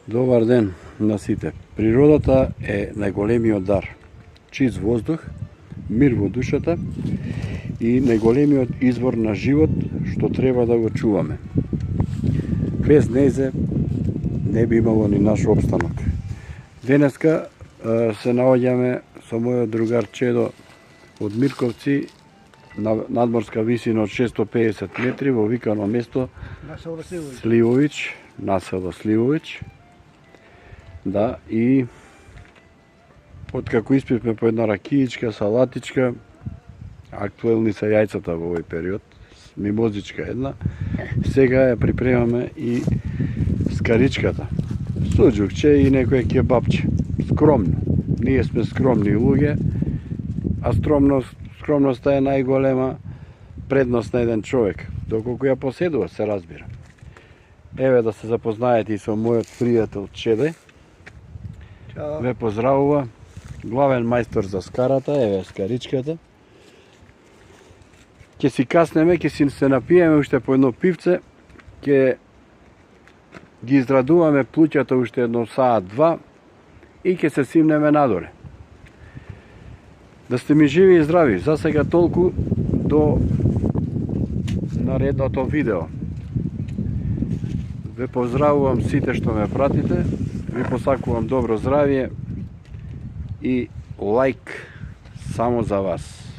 Добар ден на сите. Природата е најголемиот дар. Чист воздух, мир во душата и најголемиот извор на живот што треба да го чуваме. Без незе не би имало ни наш опстанок. Денеска се наоѓаме со мојот другар Чедо од Мирковци на надморска висина од 650 метри во викано место Сливович, насело Сливович. Да, и откако испивме по една ракиичка, салатичка, актуелни се јајцата во овој период, мимозичка една, сега ја припремаме и скаричката, суџукче и некој кебапче. Скромно. Ние сме скромни луѓе, а скромноста е најголема предност на еден човек, доколку ја поседува, се разбира. Еве да се запознаете и со мојот пријател Чеде. Ве поздравува, главен мајстор за скарата, еве скаричката. Ќе си каснеме, ќе си се напиеме уште по едно пивце, ќе ги израдуваме плуќата уште едно саат-два и ќе се симнеме надоле. Да сте ми живи и здрави, за сега толку до наредното видео. Ве поздравувам сите што ме пратите, ви посакувам добро здравие и лайк само за вас.